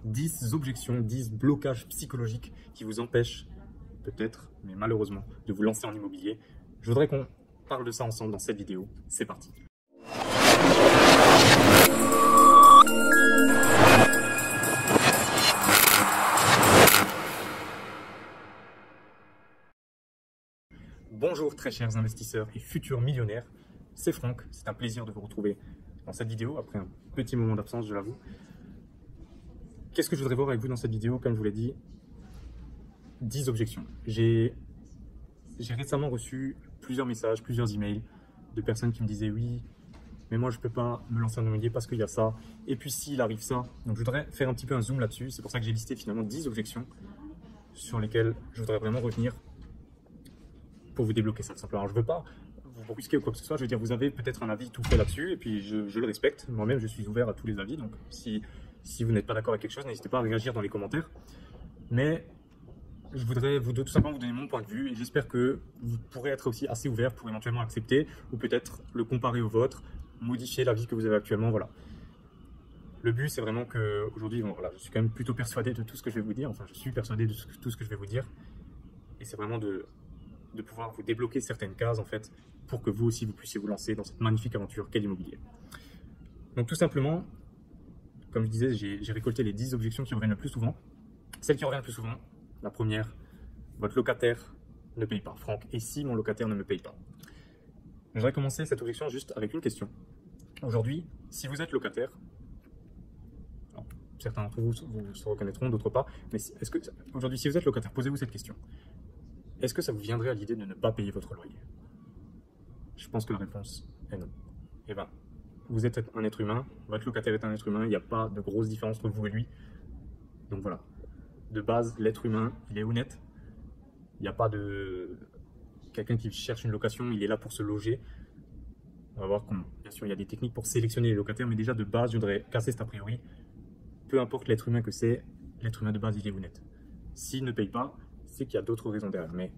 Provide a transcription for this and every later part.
10 objections, 10 blocages psychologiques qui vous empêchent, peut-être, mais malheureusement, de vous lancer en immobilier. Je voudrais qu'on parle de ça ensemble dans cette vidéo. C'est parti. Bonjour très chers investisseurs et futurs millionnaires, c'est Franck, c'est un plaisir de vous retrouver dans cette vidéo après un petit moment d'absence, je l'avoue. Qu'est-ce que je voudrais voir avec vous dans cette vidéo? Comme je vous l'ai dit, 10 objections. J'ai récemment reçu plusieurs messages, plusieurs emails de personnes qui me disaient oui, mais moi je ne peux pas me lancer en immobilier parce qu'il y a ça, et puis s'il arrive ça. Donc je voudrais faire un petit peu un zoom là-dessus, c'est pour ça que j'ai listé finalement 10 objections sur lesquelles je voudrais vraiment revenir pour vous débloquer ça tout simplement. Alors, je ne veux pas vous brusquer ou quoi que ce soit, je veux dire, vous avez peut-être un avis tout fait là-dessus, et puis je le respecte. Moi-même, je suis ouvert à tous les avis, donc si vous n'êtes pas d'accord avec quelque chose, n'hésitez pas à réagir dans les commentaires. Mais je voudrais tout simplement vous donner mon point de vue, et j'espère que vous pourrez être aussi assez ouvert pour éventuellement accepter, ou peut-être le comparer au vôtre, modifier l'avis que vous avez actuellement, voilà. Le but, c'est vraiment qu'aujourd'hui, bon, voilà, je suis quand même plutôt persuadé de tout ce que je vais vous dire, enfin, je suis persuadé de tout ce que je vais vous dire, et c'est vraiment de pouvoir vous débloquer certaines cases en fait pour que vous aussi vous puissiez vous lancer dans cette magnifique aventure qu'est l'immobilier. Donc tout simplement, comme je disais, j'ai récolté les 10 objections qui reviennent le plus souvent. Celle qui revient le plus souvent, la première, votre locataire ne paye pas. Franck, et si mon locataire ne me paye pas? Je voudrais commencer cette objection juste avec une question. Aujourd'hui, si vous êtes locataire, alors, certains d'entre vous se reconnaîtront, d'autres pas, mais aujourd'hui, si vous êtes locataire, posez-vous cette question. Est-ce que ça vous viendrait à l'idée de ne pas payer votre loyer? Je pense que la réponse est non. Eh bien, vous êtes un être humain, votre locataire est un être humain, il n'y a pas de grosse différence entre vous et lui. Donc voilà, de base, l'être humain, il est honnête. Il n'y a pas de... Quelqu'un qui cherche une location, il est là pour se loger. On va voir comment. Bien sûr, il y a des techniques pour sélectionner les locataires, mais déjà de base, je voudrais casser cet a priori. Peu importe l'être humain que c'est, l'être humain de base, il est honnête. S'il ne paye pas, c'est qu'il y a d'autres raisons derrière, mais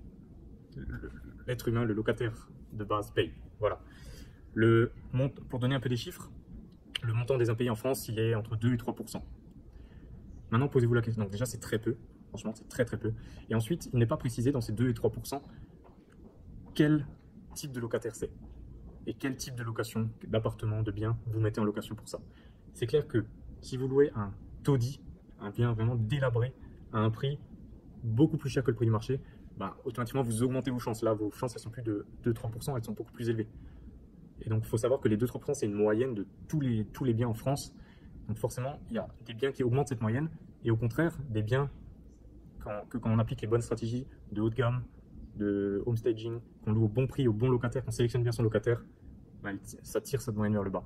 l'être humain, le locataire de base paye. Voilà. Pour donner un peu des chiffres, le montant des impayés en France, il est entre 2 et 3%. Maintenant, posez-vous la question. Donc déjà, c'est très peu. Franchement, c'est très très peu. Et ensuite, il n'est pas précisé dans ces 2 et 3% quel type de locataire c'est. Et quel type de location, d'appartement, de bien, vous mettez en location pour ça. C'est clair que si vous louez un taudis, un bien vraiment délabré, à un prix beaucoup plus cher que le prix du marché, bah, automatiquement vous augmentez vos chances. Là, vos chances, elles sont plus de 2-3%, elles sont beaucoup plus élevées. Et donc, il faut savoir que les 2-3%, c'est une moyenne de tous les biens en France. Donc forcément, il y a des biens qui augmentent cette moyenne, et au contraire, des biens, quand on applique les bonnes stratégies de haut de gamme, de homestaging, qu'on loue au bon prix, au bon locataire, qu'on sélectionne bien son locataire, bah, ça tire cette moyenne vers le bas.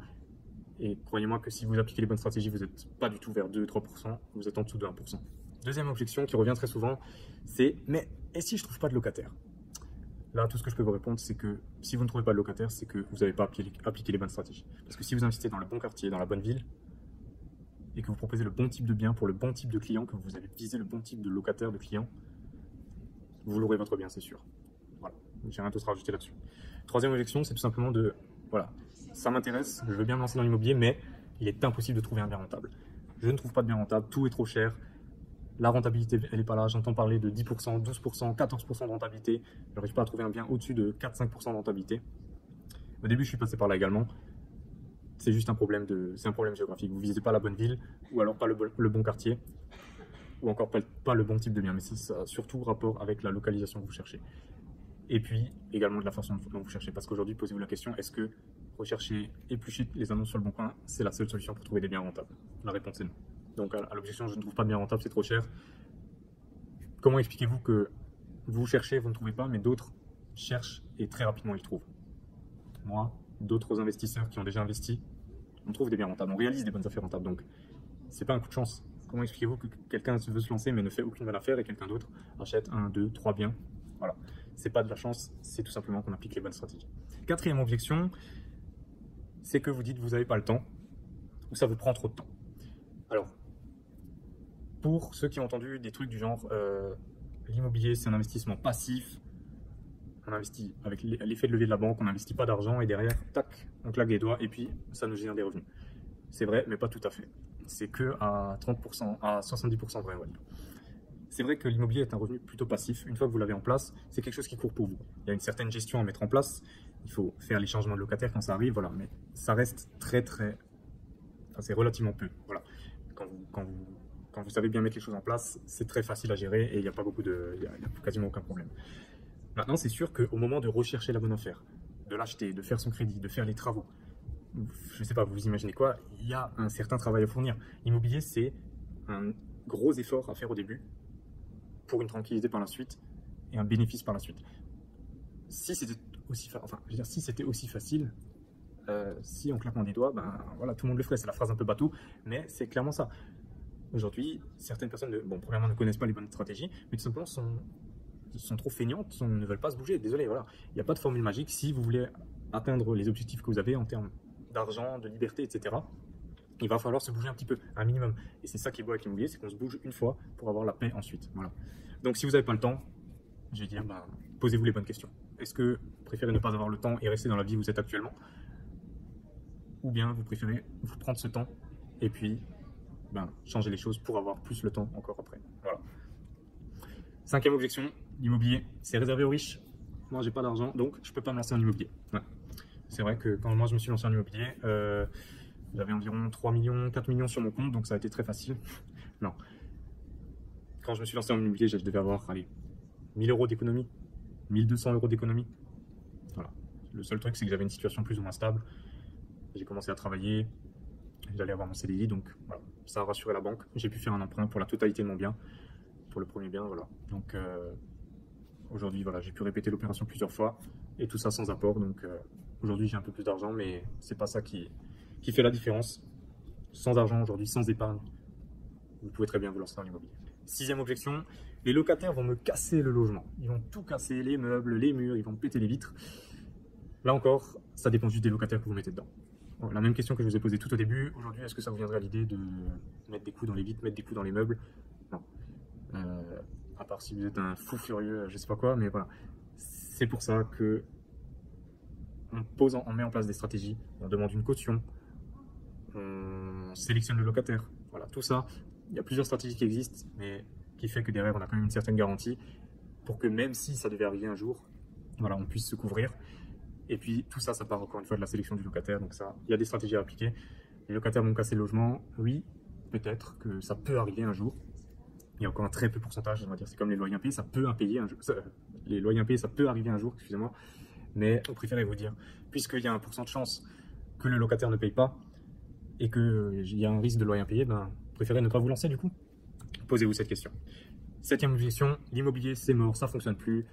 Et croyez-moi que si vous appliquez les bonnes stratégies, vous n'êtes pas du tout vers 2-3%, vous êtes en dessous de 1%. Deuxième objection qui revient très souvent, c'est « mais et si je ne trouve pas de locataire ?» Là, tout ce que je peux vous répondre, c'est que si vous ne trouvez pas de locataire, c'est que vous n'avez pas appliqué les bonnes stratégies. Parce que si vous investissez dans le bon quartier, dans la bonne ville, et que vous proposez le bon type de bien pour le bon type de client, que vous avez visé le bon type de locataire, de client, vous louerez votre bien, c'est sûr. Voilà, j'ai rien d'autre à rajouter là-dessus. Troisième objection, c'est tout simplement de, voilà, ça m'intéresse, je veux bien me lancer dans l'immobilier, mais il est impossible de trouver un bien rentable. Je ne trouve pas de bien rentable, tout est trop cher. La rentabilité, elle n'est pas là. J'entends parler de 10%, 12%, 14% de rentabilité. Je n'arrive pas à trouver un bien au-dessus de 4-5% de rentabilité. Au début, je suis passé par là également. C'est juste un problème géographique. Vous ne visez pas la bonne ville, ou alors pas le bon quartier, ou encore pas le bon type de bien. Mais ça a surtout rapport avec la localisation que vous cherchez. Et puis, également de la façon dont vous cherchez. Parce qu'aujourd'hui, posez-vous la question, est-ce que rechercher, éplucher les annonces sur le bon coin, c'est la seule solution pour trouver des biens rentables? La réponse est non. Donc à l'objection, je ne trouve pas de bien rentable, c'est trop cher. Comment expliquez-vous que vous cherchez, vous ne trouvez pas, mais d'autres cherchent et très rapidement ils trouvent? Moi, d'autres investisseurs qui ont déjà investi, on trouve des biens rentables, on réalise des bonnes affaires rentables. Donc c'est pas un coup de chance. Comment expliquez-vous que quelqu'un veut se lancer mais ne fait aucune bonne affaire et quelqu'un d'autre achète 1, 2, 3 biens? Voilà, c'est pas de la chance, c'est tout simplement qu'on applique les bonnes stratégies. Quatrième objection, c'est que vous dites que vous n'avez pas le temps ou ça vous prend trop de temps. Alors, pour ceux qui ont entendu des trucs du genre l'immobilier c'est un investissement passif, on investit avec l'effet de levier de la banque, on n'investit pas d'argent et derrière, tac, on claque des doigts et puis ça nous génère des revenus. C'est vrai, mais pas tout à fait. c'est que à 30%, à 70% vrai, on va dire. C'est vrai que l'immobilier est un revenu plutôt passif. Une fois que vous l'avez en place, c'est quelque chose qui court pour vous. Il y a une certaine gestion à mettre en place. Il faut faire les changements de locataires quand ça arrive, voilà. Mais ça reste enfin, c'est relativement peu. Voilà. Quand vous savez bien mettre les choses en place, c'est très facile à gérer et il n'y a pas beaucoup il y a quasiment aucun problème. Maintenant, c'est sûr qu'au moment de rechercher la bonne affaire, de l'acheter, de faire son crédit, de faire les travaux, je ne sais pas, vous imaginez quoi, il y a un certain travail à fournir. L'immobilier, c'est un gros effort à faire au début pour une tranquillité par la suite et un bénéfice par la suite. Si c'était aussi facile, si on claquant des doigts, ben voilà, tout le monde le ferait. C'est la phrase un peu bateau, mais c'est clairement ça. Aujourd'hui, certaines personnes, premièrement, ne connaissent pas les bonnes stratégies, mais tout simplement sont trop feignantes, ne veulent pas se bouger. Désolé, voilà, il n'y a pas de formule magique. Si vous voulez atteindre les objectifs que vous avez en termes d'argent, de liberté, etc., il va falloir se bouger un petit peu, un minimum. Et c'est ça qui est beau avec l'immobilier, c'est qu'on se bouge une fois pour avoir la paix ensuite. Voilà. Donc si vous n'avez pas le temps, je vais dire, posez-vous les bonnes questions. Est-ce que vous préférez ne pas avoir le temps et rester dans la vie où vous êtes actuellement, ou bien vous préférez vous prendre ce temps et puis changer les choses pour avoir plus le temps encore après. Voilà. 5e objection, l'immobilier, c'est réservé aux riches. Moi, j'ai pas d'argent, donc je peux pas me lancer en immobilier. Ouais. C'est vrai que quand moi je me suis lancé en immobilier, j'avais environ 3 millions, 4 millions sur mon compte, donc ça a été très facile. Non. Quand je me suis lancé en immobilier, je devais avoir, 1000 euros d'économie, 1200 euros d'économie. Voilà. Le seul truc, c'est que j'avais une situation plus ou moins stable. J'ai commencé à travailler, j'allais avoir mon CDI, donc voilà, ça a rassuré la banque. J'ai pu faire un emprunt pour la totalité de mon bien, pour le premier bien, voilà. Donc aujourd'hui, voilà, j'ai pu répéter l'opération plusieurs fois et tout ça sans apport. Donc aujourd'hui, j'ai un peu plus d'argent, mais c'est pas ça qui fait la différence. Sans argent aujourd'hui, sans épargne, vous pouvez très bien vous lancer dans l'immobilier. 6e objection, les locataires vont me casser le logement. Ils vont tout casser, les meubles, les murs, ils vont me péter les vitres. Là encore, ça dépend juste des locataires que vous mettez dedans. La même question que je vous ai posée tout au début. Aujourd'hui, est-ce que ça vous viendrait à l'idée de mettre des coups dans les vitres, mettre des coups dans les meubles? Non. À part si vous êtes un fou furieux, je sais pas quoi, mais voilà. C'est pour ça que on met en place des stratégies, on demande une caution, on sélectionne le locataire. Voilà, tout ça. Il y a plusieurs stratégies qui existent, mais qui fait que derrière, on a quand même une certaine garantie pour que même si ça devait arriver un jour, voilà, on puisse se couvrir. Et puis tout ça, ça part encore une fois de la sélection du locataire. Donc ça, il y a des stratégies à appliquer. Les locataires vont casser le logement, oui, peut-être que ça peut arriver un jour. Il y a encore un très peu pourcentage, on va dire, c'est comme les loyers impayés, ça peut impayer un jour. Les loyers impayés, ça peut arriver un jour, excusez-moi. Mais on préférait vous dire, puisqu'il y a 1% de chance que le locataire ne paye pas et qu'il y a un risque de loyer impayé, préférez ne pas vous lancer du coup. Posez-vous cette question. 7e objection, l'immobilier c'est mort, ça fonctionne plus,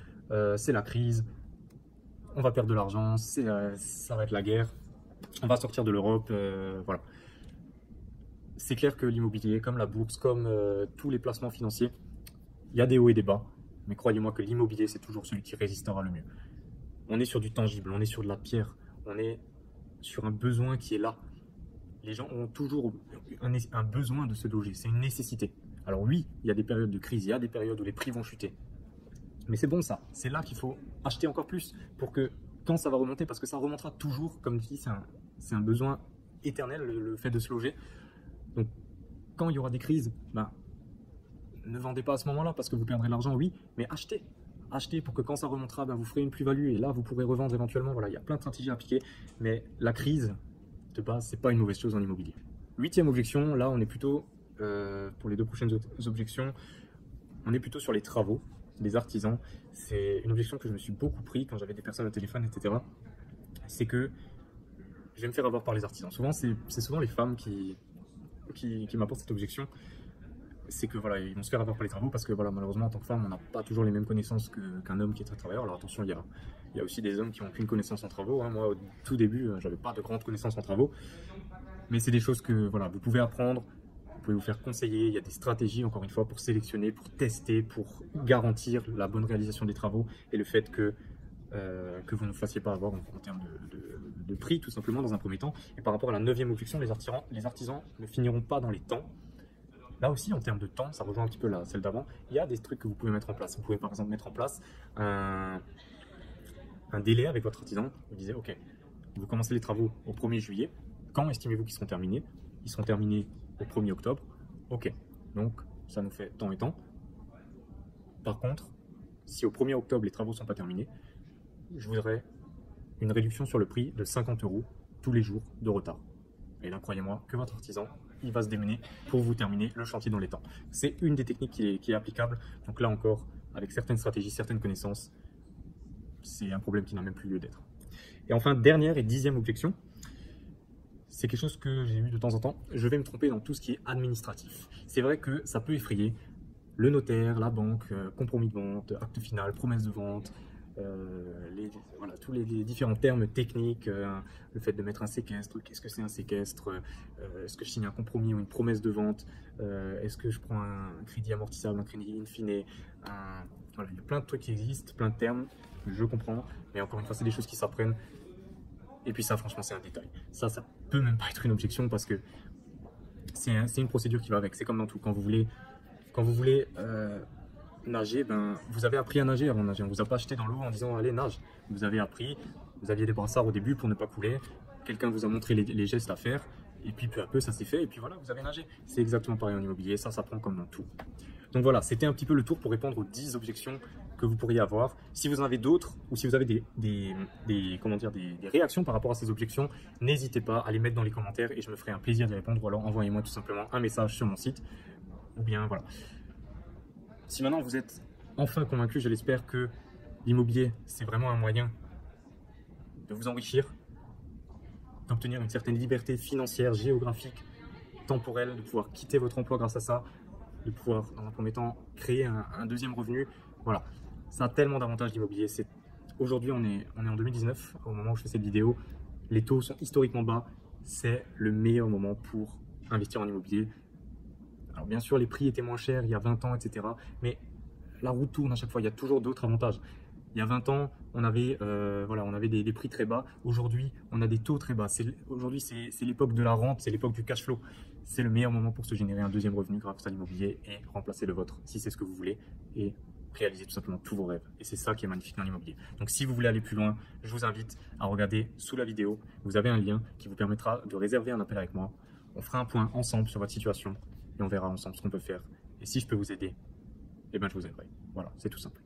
c'est la crise. On va perdre de l'argent, ça va être la guerre, on va sortir de l'Europe, voilà. C'est clair que l'immobilier, comme la bourse, comme tous les placements financiers, il y a des hauts et des bas, mais croyez-moi que l'immobilier, c'est toujours celui qui résistera le mieux. On est sur du tangible, on est sur de la pierre, on est sur un besoin qui est là. Les gens ont toujours un besoin de se loger, c'est une nécessité. Alors oui, il y a des périodes de crise, il y a des périodes où les prix vont chuter. Mais c'est bon ça, c'est là qu'il faut acheter encore plus pour que quand ça va remonter, parce que ça remontera toujours, comme je dis, c'est un besoin éternel, le fait de se loger. Donc quand il y aura des crises, ne vendez pas à ce moment-là parce que vous perdrez l'argent, oui, mais achetez. Achetez pour que quand ça remontera, vous ferez une plus-value et là vous pourrez revendre éventuellement. Voilà, il y a plein de stratégies à appliquer, mais la crise, de base, c'est pas une mauvaise chose en immobilier. 8e objection, là on est plutôt, pour les 2 prochaines objections, on est plutôt sur les travaux. Des artisans, c'est une objection que je me suis beaucoup pris quand j'avais des personnes au téléphone, etc. C'est que je vais me faire avoir par les artisans. Souvent, c'est souvent les femmes qui m'apportent cette objection. C'est que voilà, ils vont se faire avoir par les travaux parce que voilà, malheureusement, en tant que femme, on n'a pas toujours les mêmes connaissances qu'un homme qui est très travailleur. Alors attention, il y a aussi des hommes qui n'ont qu'une connaissance en travaux. Moi, au tout début, j'avais pas de grandes connaissances en travaux. Mais c'est des choses que voilà, vous pouvez apprendre. Vous pouvez vous faire conseiller, il y a des stratégies encore une fois pour sélectionner, pour tester, pour garantir la bonne réalisation des travaux et le fait que vous ne fassiez pas avoir en termes de prix tout simplement dans un premier temps. Et par rapport à la 9e objection, les artisans ne finiront pas dans les temps. Là aussi en termes de temps, ça rejoint un petit peu celle d'avant, il y a des trucs que vous pouvez mettre en place. Vous pouvez par exemple mettre en place un délai avec votre artisan. Vous disiez ok, vous commencez les travaux au 1er juillet, quand estimez-vous qu'ils seront terminés? Ils seront terminés au 1er octobre. Ok, donc ça nous fait tant et tant. Par contre, si au 1er octobre les travaux ne sont pas terminés, je voudrais une réduction sur le prix de 50 € tous les jours de retard. Et là, croyez-moi que votre artisan, il va se démener pour vous terminer le chantier dans les temps. C'est une des techniques qui est applicable. Donc là encore, avec certaines stratégies, certaines connaissances, c'est un problème qui n'a même plus lieu d'être. Et enfin, dernière et 10e objection, c'est quelque chose que j'ai eu de temps en temps. Je vais me tromper dans tout ce qui est administratif. C'est vrai que ça peut effrayer le notaire, la banque, compromis de vente, acte final, promesse de vente, voilà, tous les différents termes techniques, le fait de mettre un séquestre, qu'est-ce que c'est un séquestre, est-ce que je signe un compromis ou une promesse de vente, est-ce que je prends un crédit amortissable, un crédit in fine, voilà, il y a plein de trucs qui existent, plein de termes, je comprends, mais encore une fois, c'est des choses qui s'apprennent. Et puis ça, franchement, c'est un détail. Ça peut même pas être une objection parce que c'est une procédure qui va avec. C'est comme dans tout. Quand vous voulez nager, ben, vous avez appris à nager avant de nager. On ne vous a pas jeté dans l'eau en disant allez, nage. Vous avez appris, vous aviez des brassards au début pour ne pas couler. Quelqu'un vous a montré les gestes à faire. Et puis peu à peu, ça s'est fait. Et puis voilà, vous avez nagé. C'est exactement pareil en immobilier. Ça s'apprend comme dans tout. Donc voilà, c'était un petit peu le tour pour répondre aux 10 objections que vous pourriez avoir. Si vous en avez d'autres ou si vous avez des réactions par rapport à ces objections, n'hésitez pas à les mettre dans les commentaires et je me ferai un plaisir d'y répondre. Ou alors envoyez-moi tout simplement un message sur mon site. Ou bien voilà. Si maintenant vous êtes enfin convaincu, je l'espère, que l'immobilier, c'est vraiment un moyen de vous enrichir, d'obtenir une certaine liberté financière, géographique, temporelle, de pouvoir quitter votre emploi grâce à ça, de pouvoir, dans un premier temps, créer un deuxième revenu. Voilà, ça a tellement d'avantages l'immobilier. Aujourd'hui, on est en 2019, au moment où je fais cette vidéo, les taux sont historiquement bas. C'est le meilleur moment pour investir en immobilier. Alors bien sûr, les prix étaient moins chers il y a 20 ans, etc. Mais la roue tourne à chaque fois, il y a toujours d'autres avantages. Il y a 20 ans, on avait des prix très bas. Aujourd'hui, on a des taux très bas. Aujourd'hui, c'est l'époque de la rente, c'est l'époque du cash flow. C'est le meilleur moment pour se générer un deuxième revenu grâce à l'immobilier et remplacer le vôtre, si c'est ce que vous voulez, et réaliser tout simplement tous vos rêves. Et c'est ça qui est magnifique dans l'immobilier. Donc si vous voulez aller plus loin, je vous invite à regarder sous la vidéo. Vous avez un lien qui vous permettra de réserver un appel avec moi. On fera un point ensemble sur votre situation et on verra ensemble ce qu'on peut faire. Et si je peux vous aider, eh ben je vous aiderai. Voilà, c'est tout simple.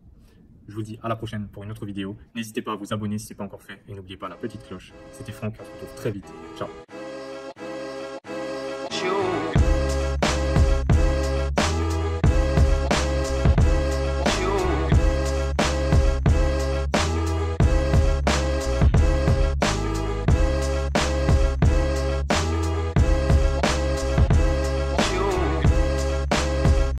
Je vous dis à la prochaine pour une autre vidéo. N'hésitez pas à vous abonner si ce n'est pas encore fait. Et n'oubliez pas la petite cloche. C'était Franck, on se retrouve très vite. Ciao.